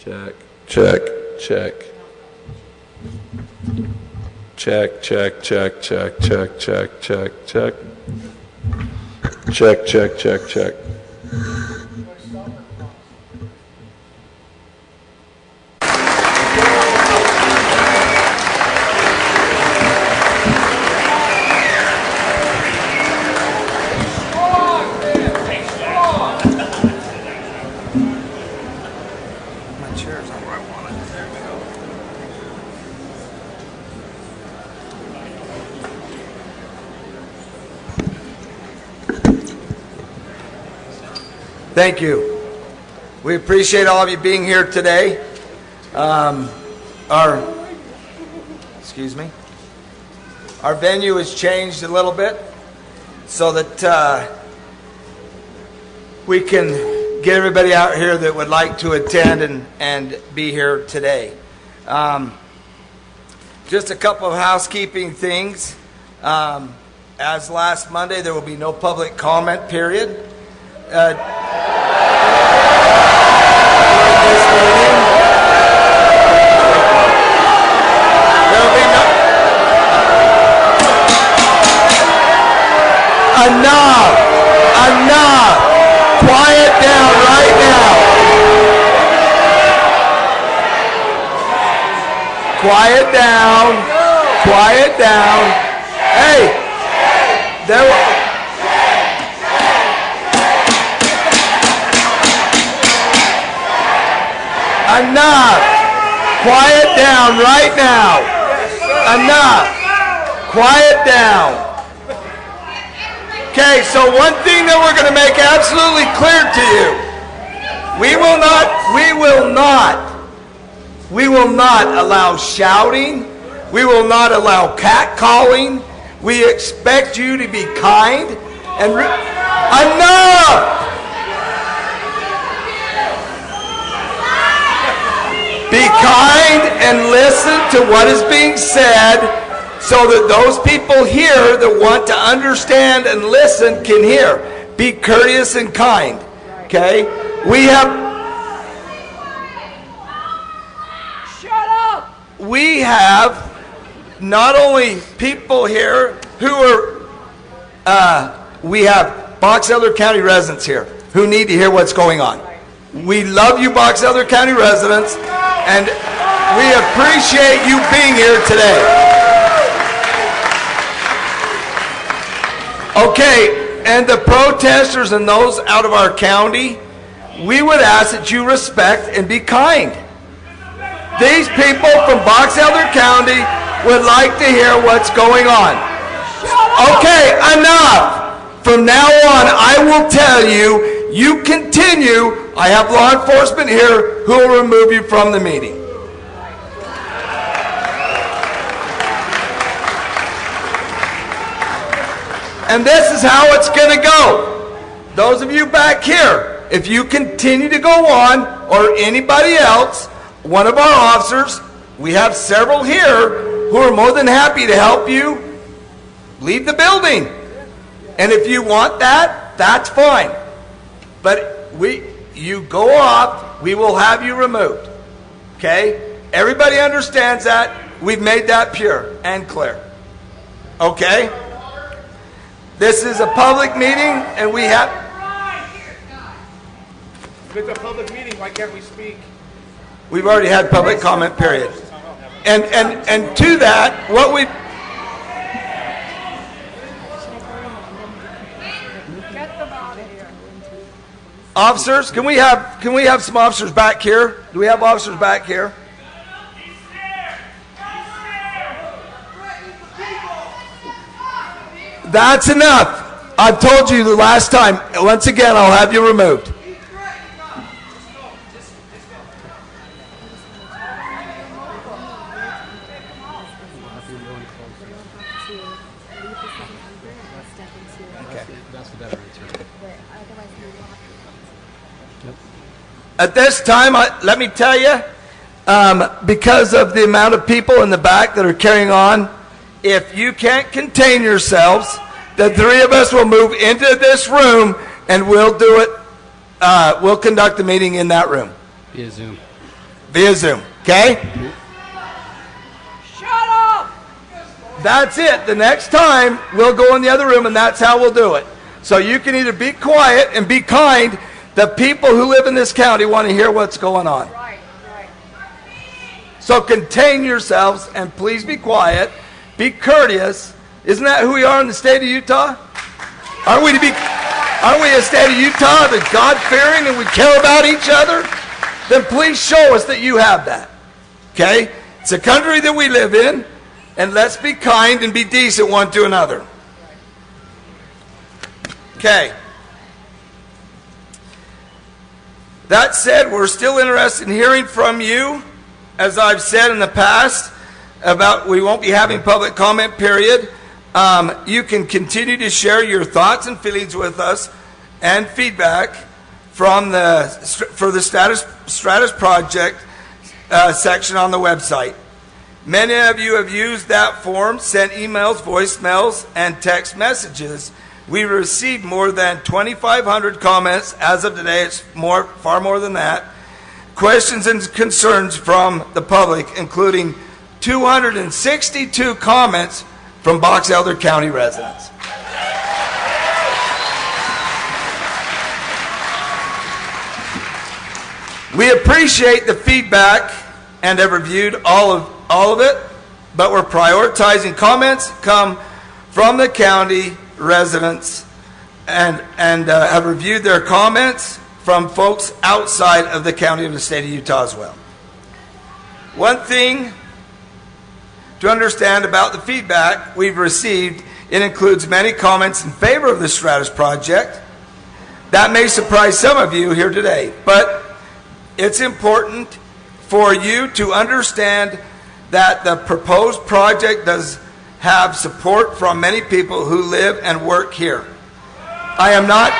Check, check, check. Check, check, check, check, check, check, check, check. Check, check, check, check. Thank you. We appreciate all of you being here today. Our venue has changed a little bit so that we can get everybody out here that would like to attend and be here today. Just a couple of housekeeping things. As last Monday, there will be no public comment period. Enough! Quiet down right now. Quiet down. Hey, enough! Quiet down right now. Enough! Quiet down. Okay, so one thing that we're going to make absolutely clear to you. We will not allow shouting. We will not allow catcalling. We expect you to be kind and enough! Be kind and listen to what is being said, so that those people here that want to understand and listen can hear. Be courteous and kind. Okay? Shut up! We have not only people here who are, we have Box Elder County residents here who need to hear what's going on. We love you, Box Elder County residents, and we appreciate you being here today. Okay, and the protesters and those out of our county, we would ask that you respect and be kind. These people from Box Elder County would like to hear what's going on. Okay, enough. From now on, I will tell you, you continue. I have law enforcement here who will remove you from the meeting. And this is how it's going to go. Those of you back here, if you continue to go on, or anybody else, one of our officers, we have several here who are more than happy to help you leave the building. And if you want that, that's fine. But you go off, we will have you removed. Okay? Everybody understands that. We've made that pure and clear. Okay? This is a public meeting, and we have... If it's a public meeting, why can't we speak? We've already had public comment period. And to that, what we... Get them out of here. Officers, can we have some officers back here? Do we have officers back here? That's enough. I've told you the last time. Once again, I'll have you removed. At this time, let me tell you, because of the amount of people in the back that are carrying on, if you can't contain yourselves, the three of us will move into this room and we'll do it. We'll conduct the meeting in that room. Via Zoom. via Zoom, okay? Shut up! That's it. The next time, we'll go in the other room, and that's how we'll do it. So you can either be quiet and be kind. The people who live in this county want to hear what's going on. Right, right. So contain yourselves, and please be quiet. Be courteous. Isn't that who we are in the state of Utah? Aren't we a state of Utah that's God-fearing and we care about each other? Then please show us that you have that. Okay? It's a country that we live in, and let's be kind and be decent one to another. Okay. That said, we're still interested in hearing from you. As I've said in the past, we won't be having public comment period. You can continue to share your thoughts and feelings with us and feedback for the Stratus project section on the website. Many of you have used that form, sent emails, voicemails, and text messages. We received more than 2,500 comments as of today. It's far more than that. Questions and concerns from the public, including 262 comments from Box Elder County residents. We appreciate the feedback and have reviewed all of it, but we're prioritizing comments come from the county residents and have reviewed their comments from folks outside of the county of the state of Utah as well. One thing to understand about the feedback we've received, it includes many comments in favor of the Stratus project. That may surprise some of you here today, but it's important for you to understand that the proposed project does have support from many people who live and work here. I'm not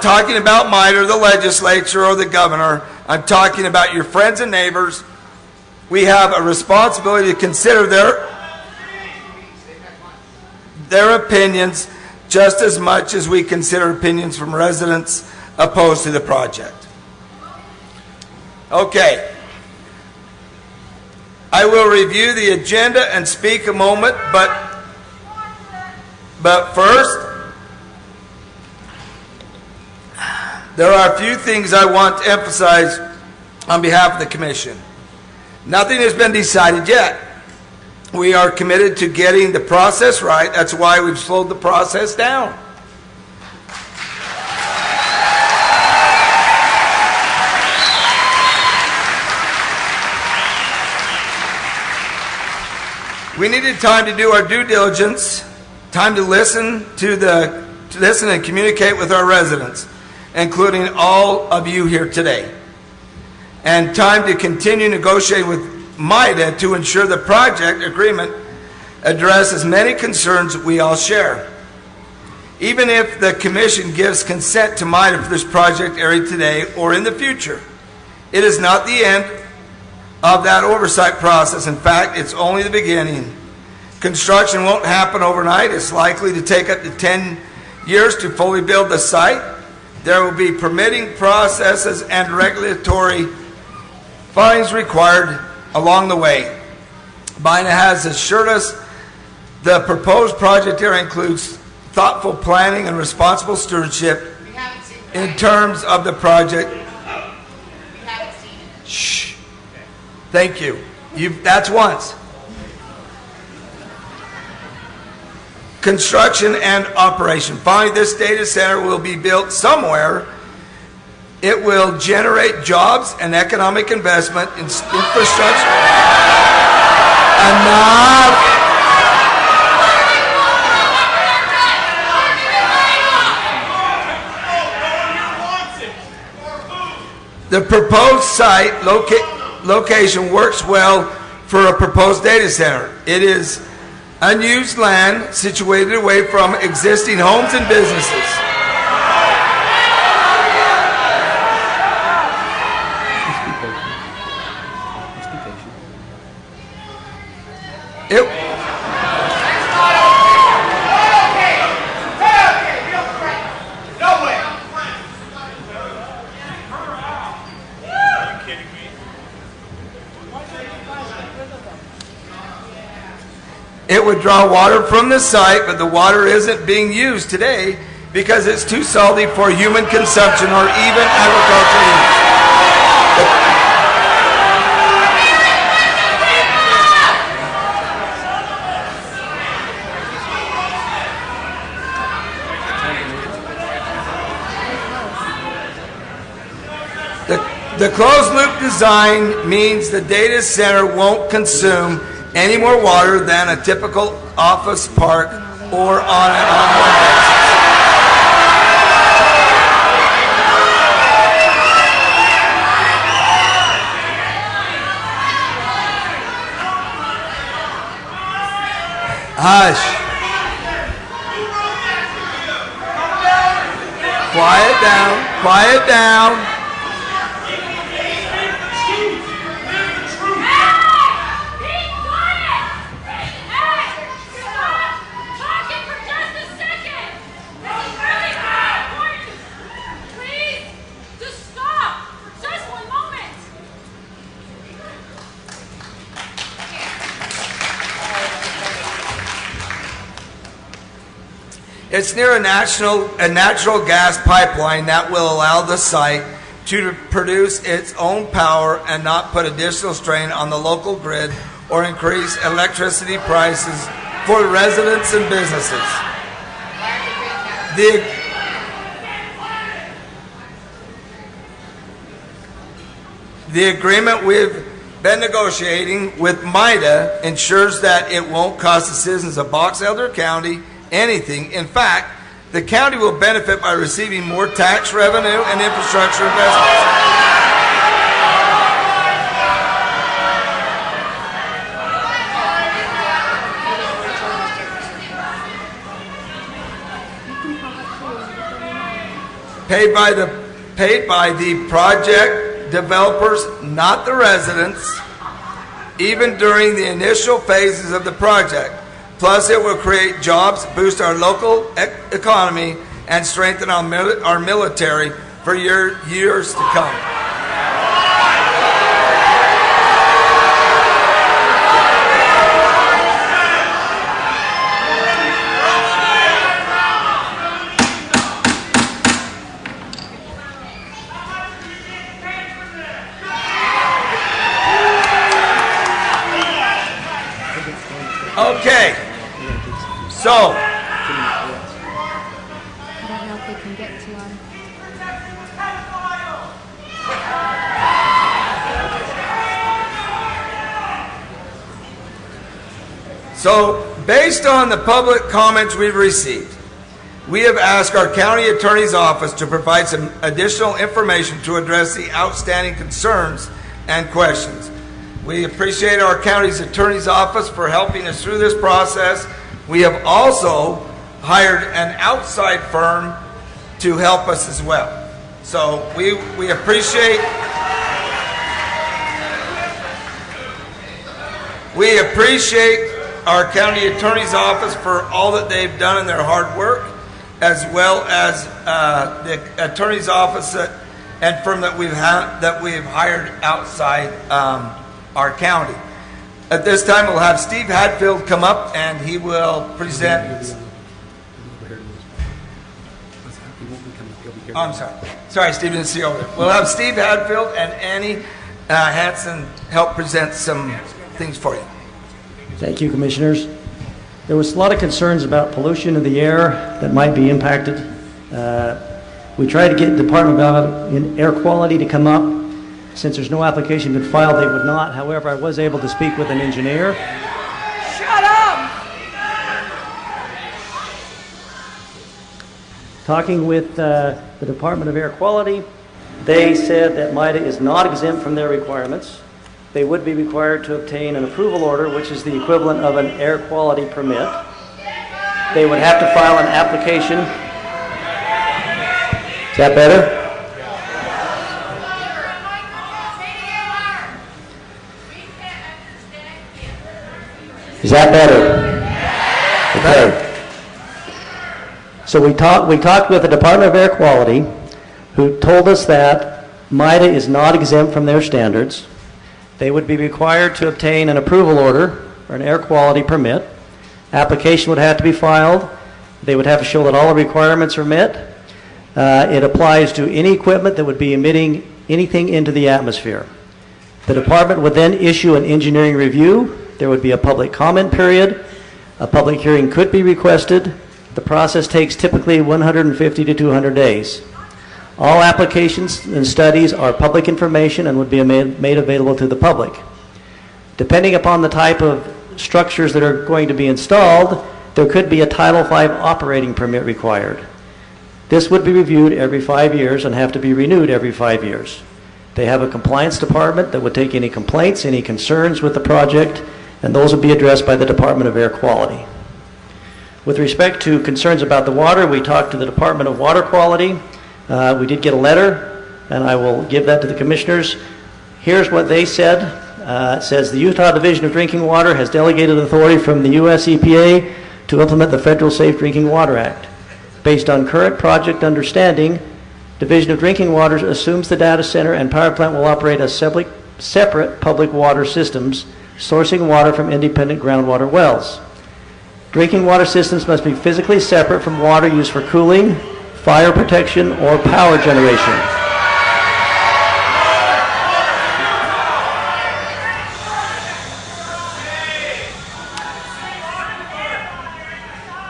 talking about mine or the legislature or the governor. I'm talking about your friends and neighbors. We have a responsibility to consider their opinions just as much as we consider opinions from residents opposed to the project. Okay. I will review the agenda and speak a moment, but first, there are a few things I want to emphasize on behalf of the Commission. Nothing has been decided yet. We are committed to getting the process right. That's why we've slowed the process down. We needed time to do our due diligence, time to listen and communicate with our residents, including all of you here today, and time to continue negotiating with MIDA to ensure the project agreement addresses many concerns we all share. Even if the Commission gives consent to MIDA for this project area today or in the future, it is not the end of that oversight process. In fact, it's only the beginning. Construction won't happen overnight. It's likely to take up to 10 years to fully build the site. There will be permitting processes and regulatory findings required along the way. MIDA has assured us the proposed project area includes thoughtful planning and responsible stewardship in terms of the project. Shh. Thank you. That's once. Construction and operation. Finally, this data center will be built somewhere. It will generate jobs and economic investment in infrastructure. Enough. The proposed site location works well for a proposed data center. It is unused land situated away from existing homes and businesses. It would draw water from the site, but the water isn't being used today because it's too salty for human consumption or even agricultural use. The closed-loop design means the data center won't consume any more water than a typical office park or on an ongoing basis. Hush. Quiet down. Quiet down. It's near a natural gas pipeline that will allow the site to produce its own power and not put additional strain on the local grid or increase electricity prices for residents and businesses. The agreement we've been negotiating with MIDA ensures that it won't cost the citizens of Box Elder County anything. In fact, the county will benefit by receiving more tax revenue and infrastructure investments. Paid by the project developers, not the residents, even during the initial phases of the project. Plus, it will create jobs, boost our local economy, and strengthen our military for years to come. Okay. So, I don't know if we can get to him. So, based on the public comments we've received, we have asked our county attorney's office to provide some additional information to address the outstanding concerns and questions. We appreciate our county's attorney's office for helping us through this process. We have also hired an outside firm to help us as well. So we appreciate our county attorney's office for all that they've done in their hard work, as well as the attorney's office and firm that we've hired outside our county. At this time, we'll have Steve Hadfield come up and he will present. Oh, I'm sorry. Sorry, Steve didn't see over there. We'll have Steve Hadfield and Annie Hansen help present some things for you. Thank you, Commissioners. There was a lot of concerns about pollution of the air that might be impacted. We tried to get the Department of Air Quality to come up. Since there's no application been filed, they would not. However, I was able to speak with an engineer. Shut up! Talking with the Department of Air Quality, they said that MIDA is not exempt from their requirements. They would be required to obtain an approval order, which is the equivalent of an air quality permit. They would have to file an application. Is that better? Is that better? Okay. So we talked with the Department of Air Quality, who told us that MIDA is not exempt from their standards. They would be required to obtain an approval order or an air quality permit. Application would have to be filed. They would have to show that all the requirements are met. It applies to any equipment that would be emitting anything into the atmosphere. The department would then issue an engineering review. There would be a public comment period. A public hearing could be requested. The process takes typically 150 to 200 days. All applications and studies are public information and would be made available to the public. Depending upon the type of structures that are going to be installed, there could be a Title V operating permit required. This would be reviewed every 5 years and have to be renewed every 5 years. They have a compliance department that would take any complaints, any concerns with the project, and those would be addressed by the Department of Air Quality. With respect to concerns about the water, we talked to the Department of Water Quality. We did get a letter, and I will give that to the commissioners. Here's what they said. It says, the Utah Division of Drinking Water has delegated authority from the U.S. EPA to implement the Federal Safe Drinking Water Act. Based on current project understanding, Division of Drinking Water assumes the data center and power plant will operate as separate public water systems, sourcing water from independent groundwater wells. Drinking water systems must be physically separate from water used for cooling, fire protection, or power generation.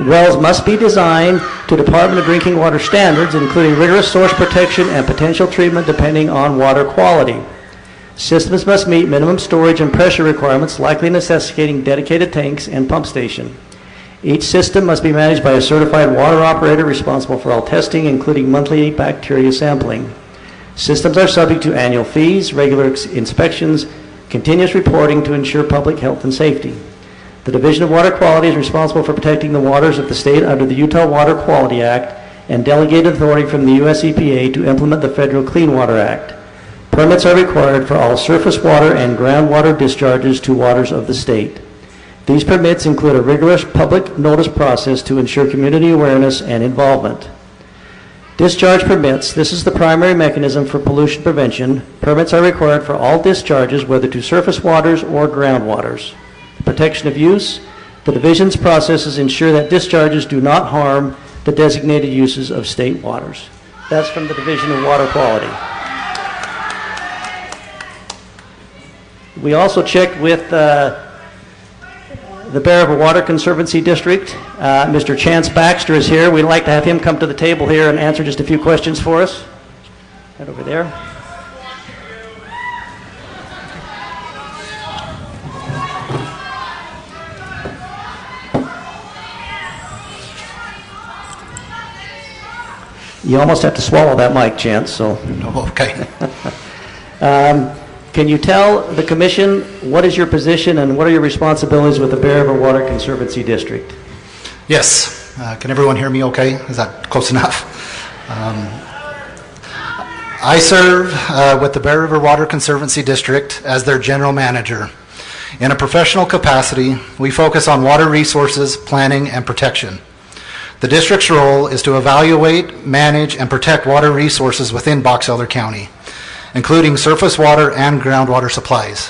Wells must be designed to Department of Drinking Water standards, including rigorous source protection and potential treatment depending on water quality. Systems must meet minimum storage and pressure requirements, likely necessitating dedicated tanks and pump station. Each system must be managed by a certified water operator responsible for all testing, including monthly bacteria sampling. Systems are subject to annual fees, regular inspections, continuous reporting to ensure public health and safety. The Division of Water Quality is responsible for protecting the waters of the state under the Utah Water Quality Act and delegated authority from the U.S. EPA to implement the Federal Clean Water Act. Permits are required for all surface water and groundwater discharges to waters of the state. These permits include a rigorous public notice process to ensure community awareness and involvement. Discharge permits. This is the primary mechanism for pollution prevention. Permits are required for all discharges, whether to surface waters or groundwaters. Protection of use. The Division's processes ensure that discharges do not harm the designated uses of state waters. That's from the Division of Water Quality. We also checked with the Bear River Water Conservancy District. Mr. Chance Baxter is here. We'd like to have him come to the table here and answer just a few questions for us. Right over there. You almost have to swallow that mic, Chance. So. Okay. Can you tell the Commission what is your position and what are your responsibilities with the Bear River Water Conservancy District? Yes. Can everyone hear me okay? Is that close enough? I serve with the Bear River Water Conservancy District as their general manager. In a professional capacity, we focus on water resources, planning, and protection. The district's role is to evaluate, manage, and protect water resources within Box Elder County, including surface water and groundwater supplies.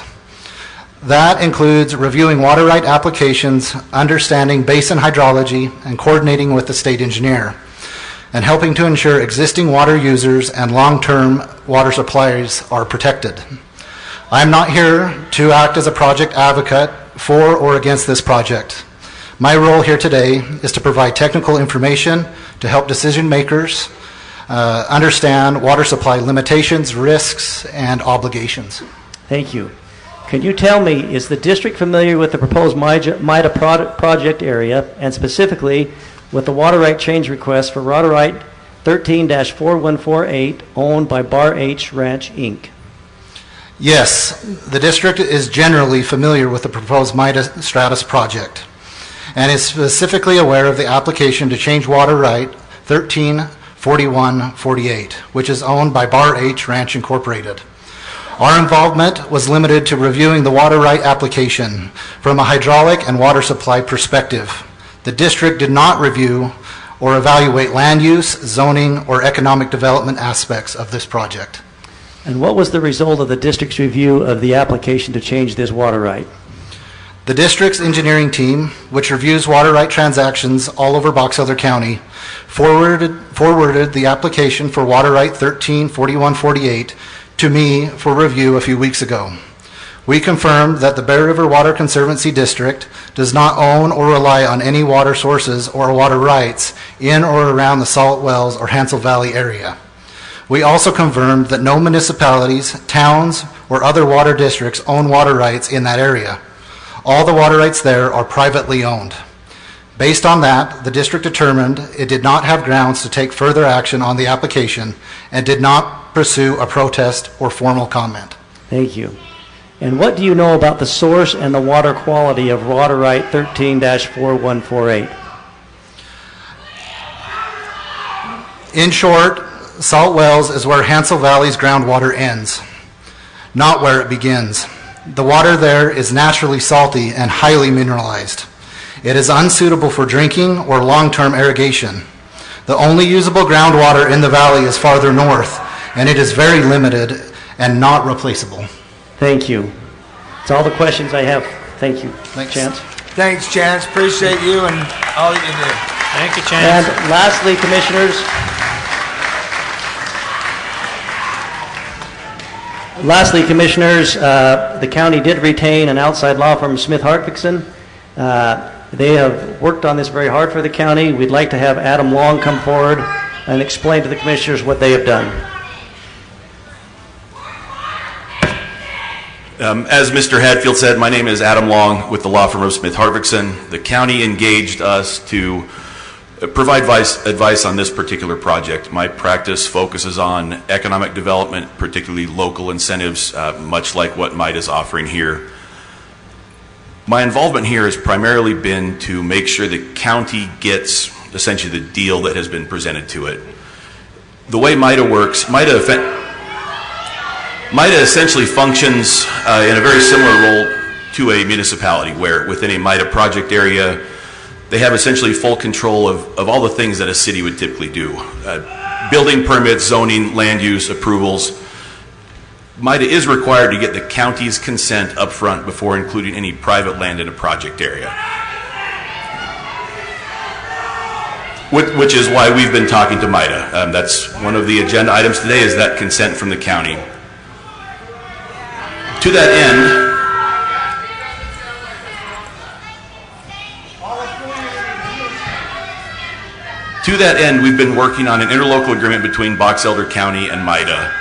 That includes reviewing water right applications, understanding basin hydrology, and coordinating with the state engineer, and helping to ensure existing water users and long-term water supplies are protected. I'm not here to act as a project advocate for or against this project. My role here today is to provide technical information to help decision makers understand water supply limitations, risks, and obligations. Thank you. Can you tell me, is the district familiar with the proposed MIDA project area, and specifically with the water right change request for water right 13-4148 owned by Bar H Ranch, Inc.? Yes, the district is generally familiar with the proposed MIDA Stratus project and is specifically aware of the application to change water right 13-4148, which is owned by Bar H Ranch Incorporated. Our involvement was limited to reviewing the water right application from a hydraulic and water supply perspective. The district did not review or evaluate land use, zoning, or economic development aspects of this project. And what was the result of the district's review of the application to change this water right? The district's engineering team, which reviews water right transactions all over Box Elder County, forwarded the application for water right 134148 to me for review a few weeks ago. We confirmed that the Bear River Water Conservancy District does not own or rely on any water sources or water rights in or around the Salt Wells or Hansel Valley area. We also confirmed that no municipalities, towns, or other water districts own water rights in that area. All the water rights there are privately owned. Based on that, the district determined it did not have grounds to take further action on the application and did not pursue a protest or formal comment. Thank you. And what do you know about the source and the water quality of water right 13-4148? In short, Salt Wells is where Hansel Valley's groundwater ends, not where it begins. The water there is naturally salty and highly mineralized. It is unsuitable for drinking or long-term irrigation. The only usable groundwater in the valley is farther north, and it is very limited and not replaceable. Thank you. That's all the questions I have. Thank you. Thanks. Chance. Thanks, Chance. Appreciate you and all you do. Thank you, Chance. And lastly, Commissioners, the county did retain an outside law firm, Smith Hartvickson. They have worked on this very hard for the county. We'd like to have Adam Long come forward and explain to the Commissioners what they have done. As Mr. Hadfield said, my name is Adam Long with the law firm of Smith Hartvickson. The county engaged us to provide advice on this particular project. My practice focuses on economic development, particularly local incentives, much like what MIDA is offering here. My involvement here has primarily been to make sure the county gets essentially the deal that has been presented to it. The way MIDA works, MIDA essentially functions in a very similar role to a municipality, where within a MIDA project area, they have essentially full control of all the things that a city would typically do. Building permits, zoning, land use, approvals. MIDA is required to get the county's consent up front before including any private land in a project area. Which is why we've been talking to MIDA. That's one of the agenda items today, is that consent from the county. To that end, we've been working on an interlocal agreement between Box Elder County and MIDA.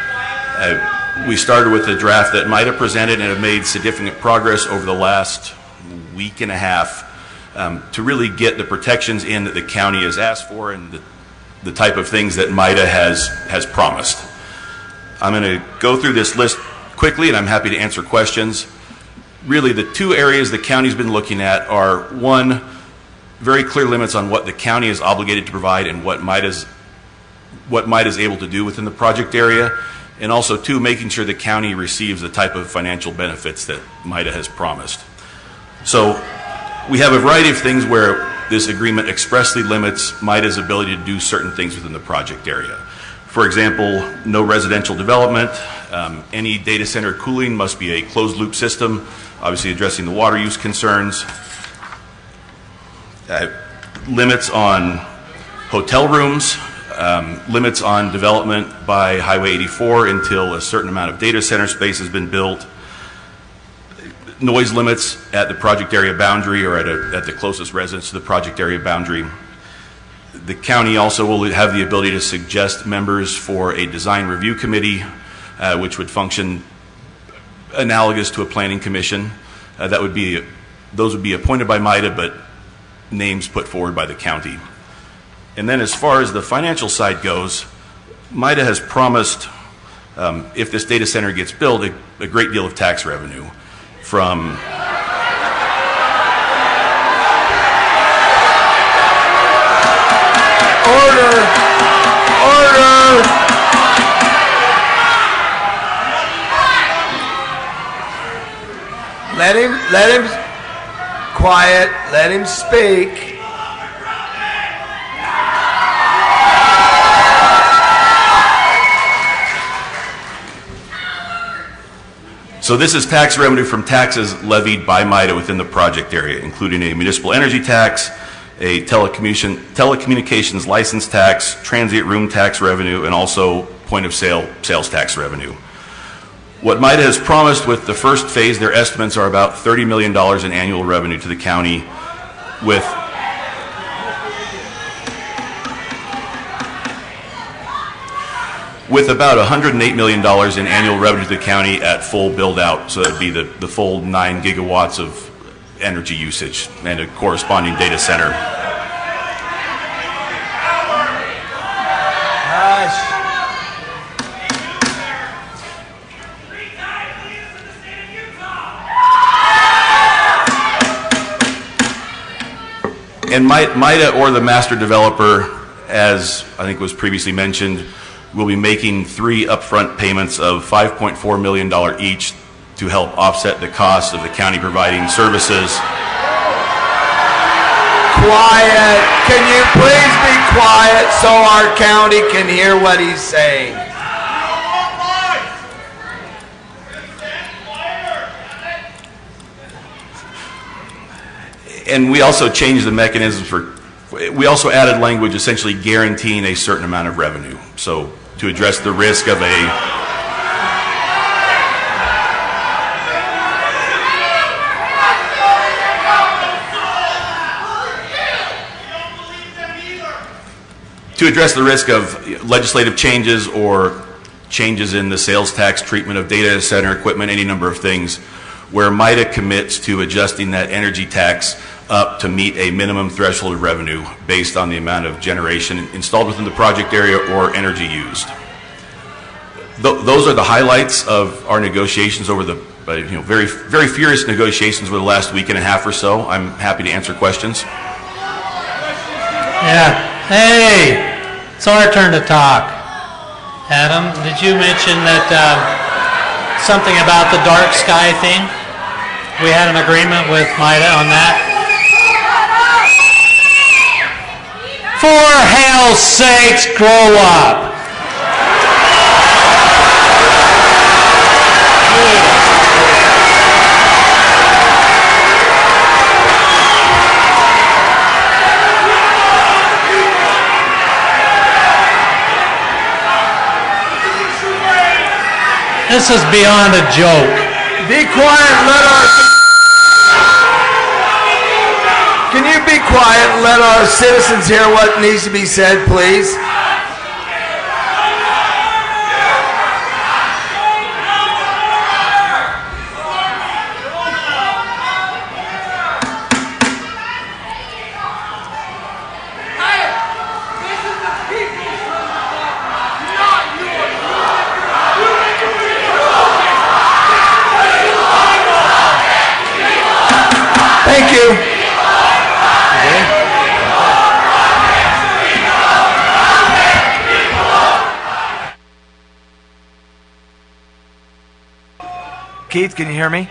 We started with a draft that MIDA presented and have made significant progress over the last week and a half to really get the protections in that the county has asked for and the type of things that MIDA has promised. I'm going to go through this list quickly, and I'm happy to answer questions. Really, the two areas the county's been looking at are, one, very clear limits on what the county is obligated to provide and what MIDA's able to do within the project area, and also, two, making sure the county receives the type of financial benefits that MIDA has promised. So we have a variety of things where this agreement expressly limits MIDA's ability to do certain things within the project area. For example, no residential development. Any data center cooling must be a closed loop system, obviously addressing the water use concerns. Limits on hotel rooms, limits on development by Highway 84 until a certain amount of data center space has been built. Noise limits at the project area boundary or at the closest residence to the project area boundary. The county also will have the ability to suggest members for a design review committee, which would function analogous to a planning commission. Those would be appointed by MIDA, but names put forward by the county. And then as far as the financial side goes, MIDA has promised, if this data center gets built, a great deal of tax revenue from Order! Let him, quiet, let him speak. So So this is tax revenue from taxes levied by MIDA within the project area, including a municipal energy tax, a telecommunications license tax, transient room tax revenue, and also point of sale sales tax revenue. What MIDA has promised with the first phase, their estimates are about $30 million in annual revenue to the county, with about $108 million in annual revenue to the county at full build-out. So that would be the full 9 gigawatts of energy usage and a corresponding data center. And MIDA or the master developer, as I think was previously mentioned, will be making 3 upfront payments of $5.4 million each to help offset the cost of the county providing services. Quiet. Can you please be quiet so our county can hear what he's saying? And we also changed the mechanisms we also added language essentially guaranteeing a certain amount of revenue. So to address the risk of legislative changes or changes in the sales tax treatment of data center equipment, any number of things, where MIDA commits to adjusting that energy tax up to meet a minimum threshold of revenue based on the amount of generation installed within the project area or energy used. Those are the highlights of our negotiations over the very, very furious negotiations over the last week and a half or so. I'm happy to answer questions. Yeah. Hey, it's our turn to talk. Adam, did you mention that something about the dark sky thing? We had an agreement with MIDA on that. For hell's sakes, grow up. This is beyond a joke. Be quiet, Can you be quiet and let our citizens hear what needs to be said, please? Thank you. Keith, can you hear me?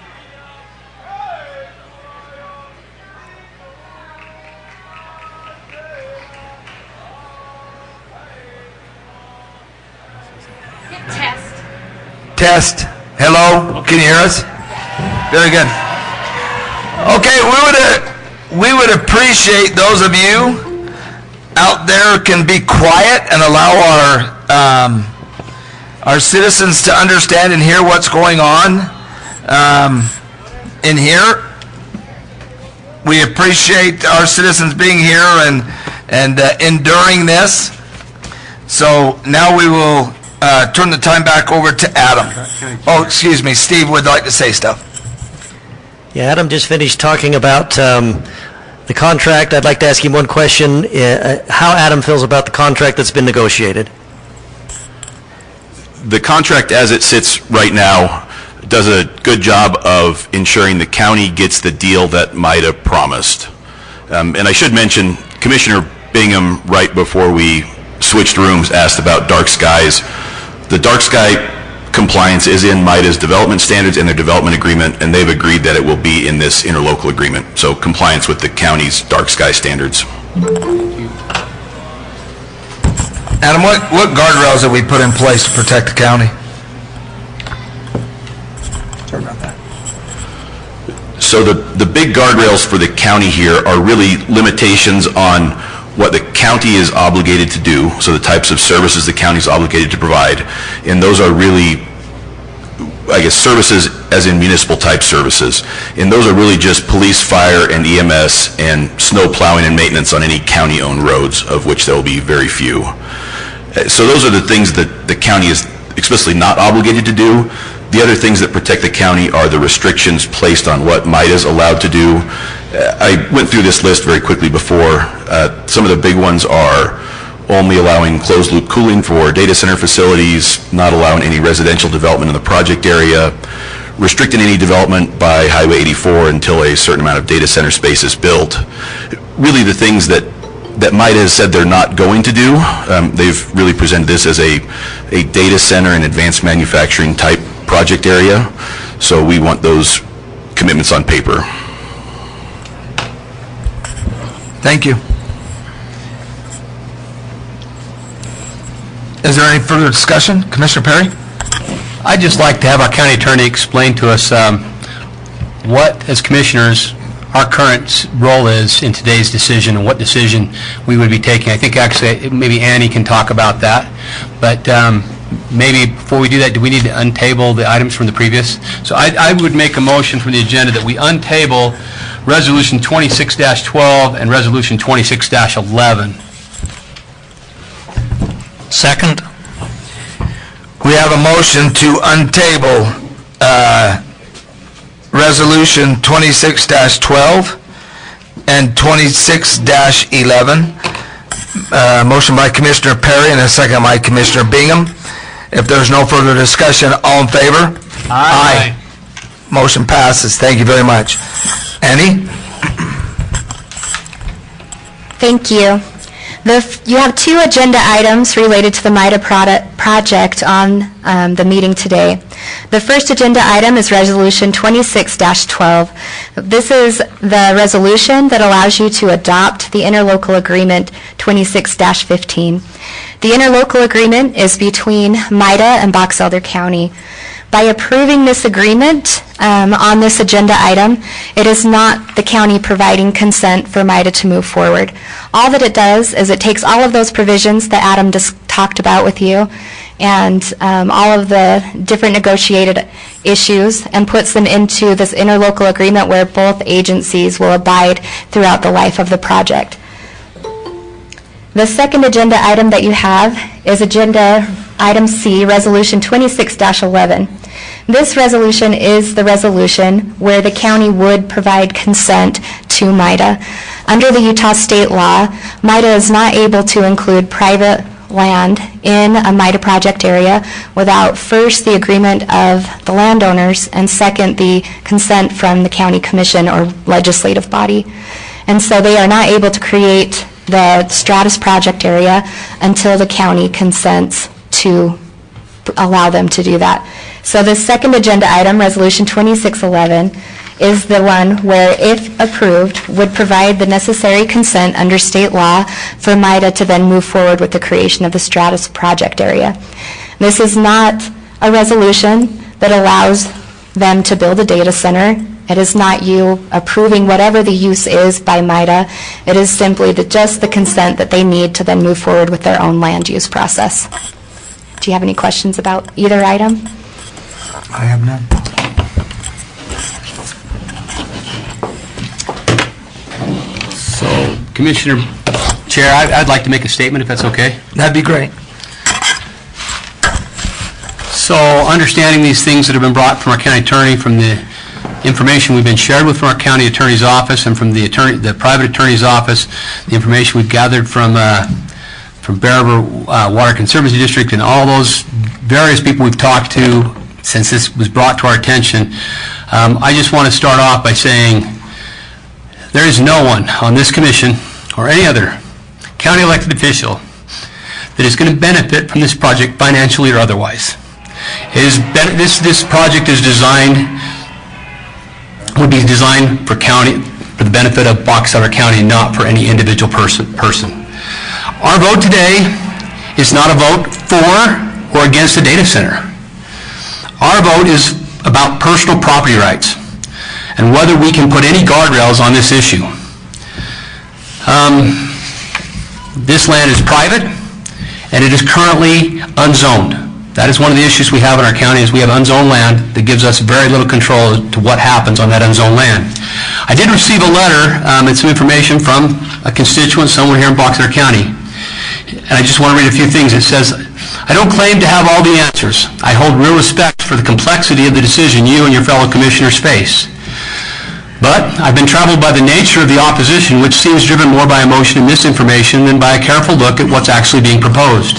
Test. Hello? Can you hear us? Very good. Okay, we would appreciate those of you out there can be quiet and allow our citizens to understand and hear what's going on in here. We appreciate our citizens being here and enduring this. So now we will turn the time back over to Adam. Oh, excuse me, Steve would like to say stuff. Yeah, Adam just finished talking about the contract. I'd like to ask him one question. How Adam feels about the contract that's been negotiated. The contract as it sits right now does a good job of ensuring the county gets the deal that MIDA promised. And I should mention, Commissioner Bingham, right before we switched rooms, asked about dark skies. The dark sky compliance is in MIDA's development standards and their development agreement, and they've agreed that it will be in this interlocal agreement. So compliance with the county's dark sky standards. Adam, what guardrails have we put in place to protect the county? Turn around. So the big guardrails for the county here are really limitations on what the county is obligated to do, so the types of services the county is obligated to provide, and those are really, I guess, services as in municipal type services. And those are really just police, fire, and EMS, and snow plowing and maintenance on any county-owned roads, of which there will be very few. So those are the things that the county is explicitly not obligated to do. The other things that protect the county are the restrictions placed on what MIDA is allowed to do. I went through this list very quickly before. Some of the big ones are only allowing closed-loop cooling for data center facilities, not allowing any residential development in the project area, restricting any development by Highway 84 until a certain amount of data center space is built. Really the things that MIDA has said they're not going to do. They've really presented this as a data center and advanced manufacturing type project area, so we want those commitments on paper. Thank you. Is there any further discussion? Commissioner Perry? I'd just like to have our county attorney explain to us what, as commissioners, our current role is in today's decision and what decision we would be taking. I think actually maybe Annie can talk about that, but maybe before we do that, do we need to untable the items from the previous? So I would make a motion from the agenda that we untable Resolution 26-12 and Resolution 26-11. Second. We have a motion to untable Resolution 26-12 and 26-11. Motion by Commissioner Perry and a second by Commissioner Bingham. If there's no further discussion, all in favor? Aye. Motion passes. Thank you very much. Annie? Thank you. You have two agenda items related to the MIDA project on the meeting today. The first agenda item is Resolution 26-12. This is the resolution that allows you to adopt the interlocal agreement 26-15. The interlocal agreement is between MIDA and Box Elder County. By approving this agreement on this agenda item, it is not the county providing consent for MIDA to move forward. All that it does is it takes all of those provisions that Adam just talked about with you and all of the different negotiated issues and puts them into this interlocal agreement where both agencies will abide throughout the life of the project. The second agenda item that you have is agenda item C, Resolution 26-11. This resolution is the resolution where the county would provide consent to MIDA. Under the Utah state law, MIDA is not able to include private land in a MIDA project area without first the agreement of the landowners and second the consent from the county commission or legislative body. And so they are not able to create the Stratus project area until the county consents to allow them to do that. So the second agenda item, Resolution 2611, is the one where, if approved, would provide the necessary consent under state law for MIDA to then move forward with the creation of the Stratus project area. This is not a resolution that allows them to build a data center. It is not you approving whatever the use is by MIDA. It is simply just the consent that they need to then move forward with their own land use process. Do you have any questions about either item? I have none. So, Commissioner Chair, I'd like to make a statement if that's okay. That'd be great. So, understanding these things that have been brought from our county attorney, from the information we've been shared with from our county attorney's office and from the private attorney's office, the information we've gathered from Bear River Water Conservancy District and all those various people we've talked to since this was brought to our attention, I just want to start off by saying there is no one on this commission or any other county elected official that is going to benefit from this project financially or otherwise. This project is would be designed for the benefit of Box Elder County, not for any individual person. Our vote today is not a vote for or against a data center. Our vote is about personal property rights. and whether we can put any guardrails on this issue. This land is private, and it is currently unzoned. That is one of the issues we have in our county, is we have unzoned land that gives us very little control to what happens on that unzoned land. I did receive a letter and some information from a constituent somewhere here in Box Elder County, and I just want to read a few things. It says, I don't claim to have all the answers. I hold real respect for the complexity of the decision you and your fellow commissioners face. But I've been troubled by the nature of the opposition, which seems driven more by emotion and misinformation than by a careful look at what's actually being proposed.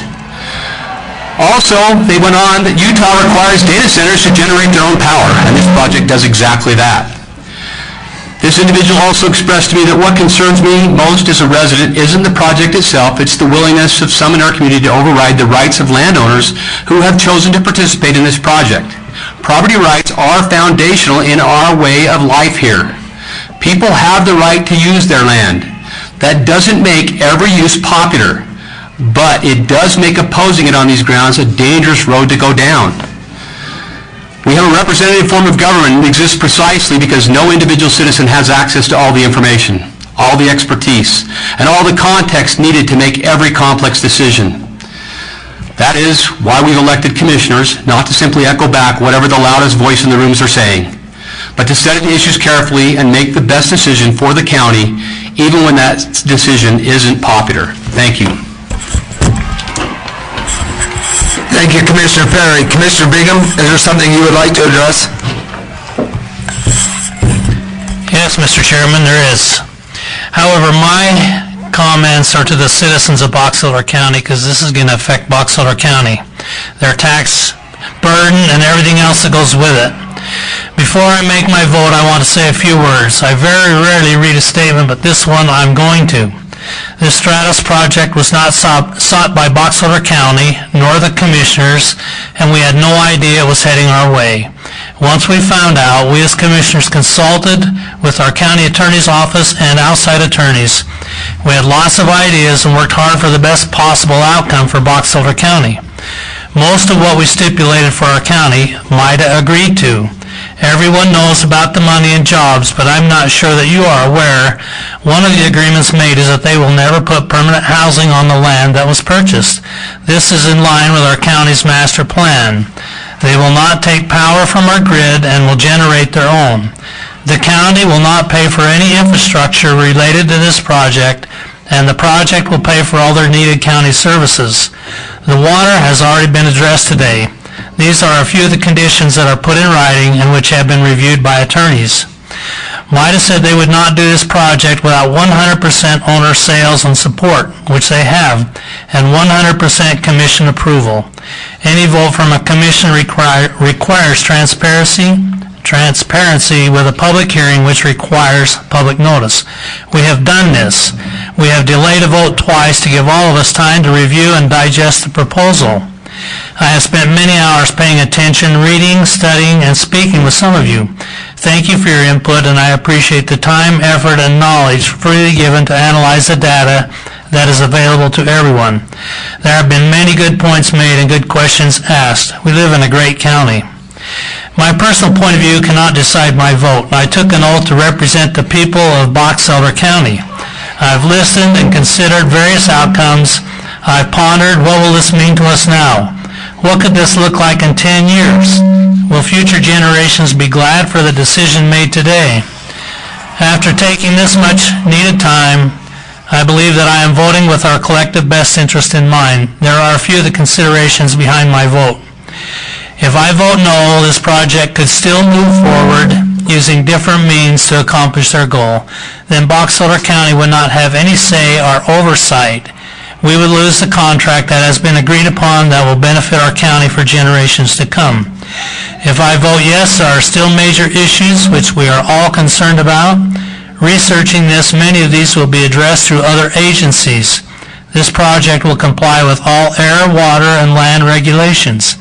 Also, they went on that Utah requires data centers to generate their own power, and this project does exactly that. This individual also expressed to me that what concerns me most as a resident isn't the project itself, it's the willingness of some in our community to override the rights of landowners who have chosen to participate in this project. Property rights are foundational in our way of life here. People have the right to use their land. That doesn't make every use popular, but it does make opposing it on these grounds a dangerous road to go down. We have a representative form of government that exists precisely because no individual citizen has access to all the information, all the expertise, and all the context needed to make every complex decision. That is why we've elected commissioners, not to simply echo back whatever the loudest voice in the rooms are saying, but to study the issues carefully and make the best decision for the county, even when that decision isn't popular. Thank you. Thank you, Commissioner Perry. Commissioner Bingham, is there something you would like to address? Yes, Mr. Chairman, there is. However, my comments are to the citizens of Box Elder County, because this is going to affect Box Elder County, their tax burden and everything else that goes with it. Before I make my vote, I want to say a few words. I very rarely read a statement, but this one I'm going to. This Stratus project was not sought by Box Elder County, nor the commissioners, and we had no idea it was heading our way. Once we found out, we as commissioners consulted with our county attorney's office and outside attorneys. We had lots of ideas and worked hard for the best possible outcome for Box Elder County. Most of what we stipulated for our county, MIDA agreed to. Everyone knows about the money and jobs, but I'm not sure that you are aware. One of the agreements made is that they will never put permanent housing on the land that was purchased. This is in line with our county's master plan. They will not take power from our grid and will generate their own. The county will not pay for any infrastructure related to this project, and the project will pay for all their needed county services. The water has already been addressed today. These are a few of the conditions that are put in writing and which have been reviewed by attorneys. MIDA said they would not do this project without 100% owner sales and support, which they have, and 100% commission approval. Any vote from a commission requires transparency with a public hearing, which requires public notice. We have done this. We have delayed a vote twice to give all of us time to review and digest the proposal. I have spent many hours paying attention, reading, studying, and speaking with some of you. Thank you for your input, and I appreciate the time, effort, and knowledge freely given to analyze the data that is available to everyone. There have been many good points made and good questions asked. We live in a great county. My personal point of view cannot decide my vote. I took an oath to represent the people of Box Elder County. I've listened and considered various outcomes. I've pondered, what will this mean to us now? What could this look like in 10 years? Will future generations be glad for the decision made today? After taking this much needed time, I believe that I am voting with our collective best interest in mind. There are a few of the considerations behind my vote. If I vote no, this project could still move forward using different means to accomplish their goal. Then Box Elder County would not have any say or oversight. We would lose the contract that has been agreed upon that will benefit our county for generations to come. If I vote yes, there are still major issues which we are all concerned about. Researching this, many of these will be addressed through other agencies. This project will comply with all air, water, and land regulations.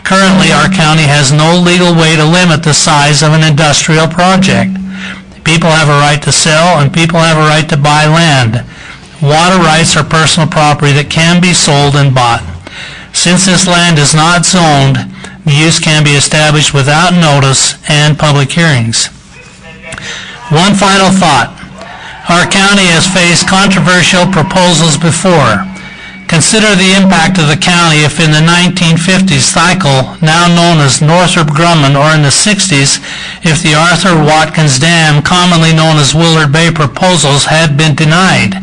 Currently, our county has no legal way to limit the size of an industrial project. People have a right to sell, and people have a right to buy land. Water rights are personal property that can be sold and bought. Since this land is not zoned, the use can be established without notice and public hearings. One final thought. Our county has faced controversial proposals before. Consider the impact of the county if in the 1950s cycle, now known as Northrop Grumman, or in the 60s, if the Arthur Watkins Dam, commonly known as Willard Bay proposals, had been denied.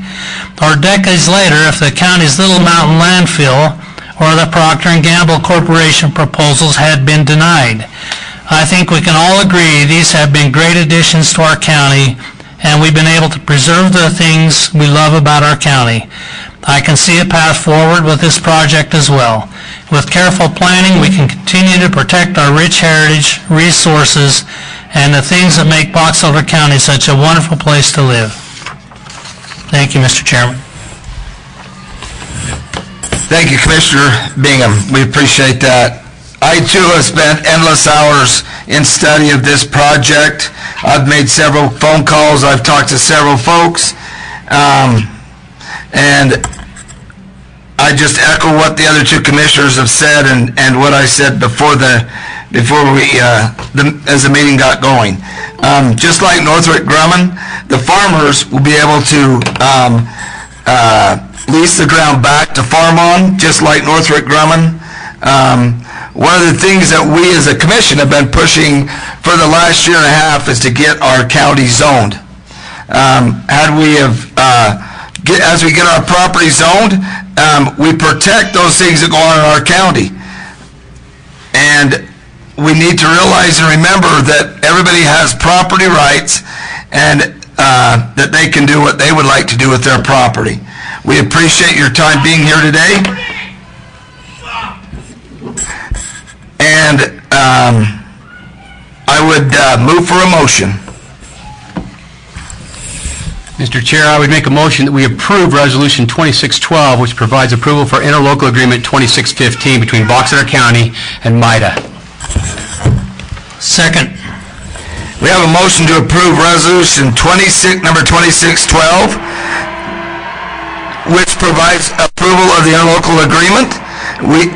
Or decades later, if the county's Little Mountain landfill or the Procter & Gamble Corporation proposals had been denied. I think we can all agree these have been great additions to our county, and we've been able to preserve the things we love about our county. I can see a path forward with this project as well. With careful planning, we can continue to protect our rich heritage, resources, and the things that make Box Elder County such a wonderful place to live. Thank you, Mr. Chairman. Thank you, Commissioner Bingham. We appreciate that. I, too, have spent endless hours in study of this project. I've made several phone calls. I've talked to several folks. And I just echo what the other two commissioners have said and what I said before as the meeting got going. Just like Northrop Grumman, the farmers will be able to lease the ground back to farm on, just like Northrop Grumman. One of the things that we as a commission have been pushing for the last year and a half is to get our county zoned. As we get our property zoned, we protect those things that go on in our county. And we need to realize and remember that everybody has property rights and that they can do what they would like to do with their property. We appreciate your time being here today. And I would move for a motion. Mr. Chair, I would make a motion that we approve Resolution 2612, which provides approval for interlocal agreement 2615 between Box Elder County and MIDA. Second. We have a motion to approve Resolution number 2612, which provides approval of the interlocal agreement. We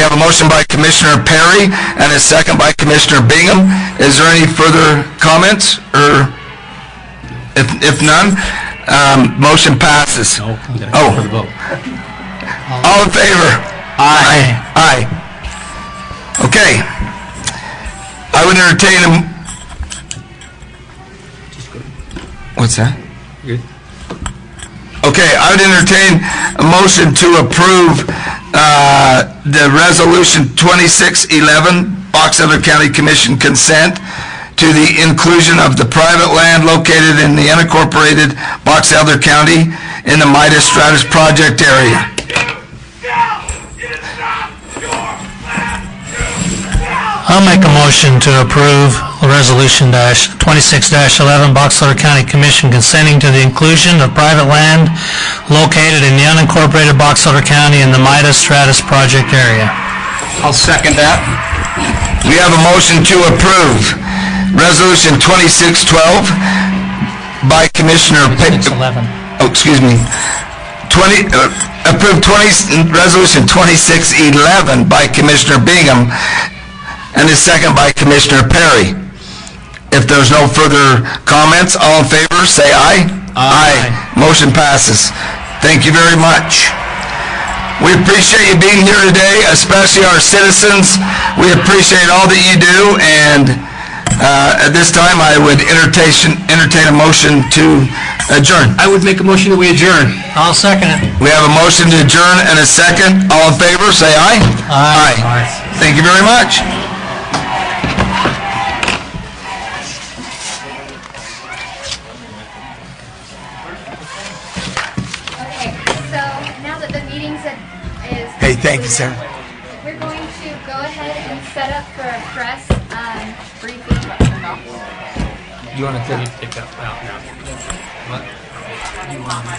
have a motion by Commissioner Perry and a second by Commissioner Bingham. Is there any further comments? Or if none, motion passes. No, we gotta go for the vote. All in favor? Aye. Aye. Okay. I would entertain a... What's that? Good. Okay, I would entertain a motion to approve the Resolution 2611, Box Elder County Commission consent to the inclusion of the private land located in the unincorporated Box Elder County in the MIDA Stratus project area. I'll make a motion to approve Resolution 26-11, Box Elder County Commission consenting to the inclusion of private land located in the unincorporated Box Elder County in the MIDA Stratus project area. I'll second that. We have a motion to approve Resolution 2612 by Commissioner... 2611. Oh, excuse me. Resolution 2611 by Commissioner Bingham and a second by Commissioner Perry. If there's no further comments, all in favor, say aye. Aye. Motion passes. Thank you very much. We appreciate you being here today, especially our citizens. We appreciate all that you do, and at this time, I would entertain a motion to adjourn. I would make a motion that we adjourn. I'll second it. We have a motion to adjourn and a second. All in favor, say aye. Aye. Thank you very much. Okay, so now that the meeting is Hey, thank you, Sarah. we're going to go ahead and set up for a press briefing. You want to take that out now? What? You want to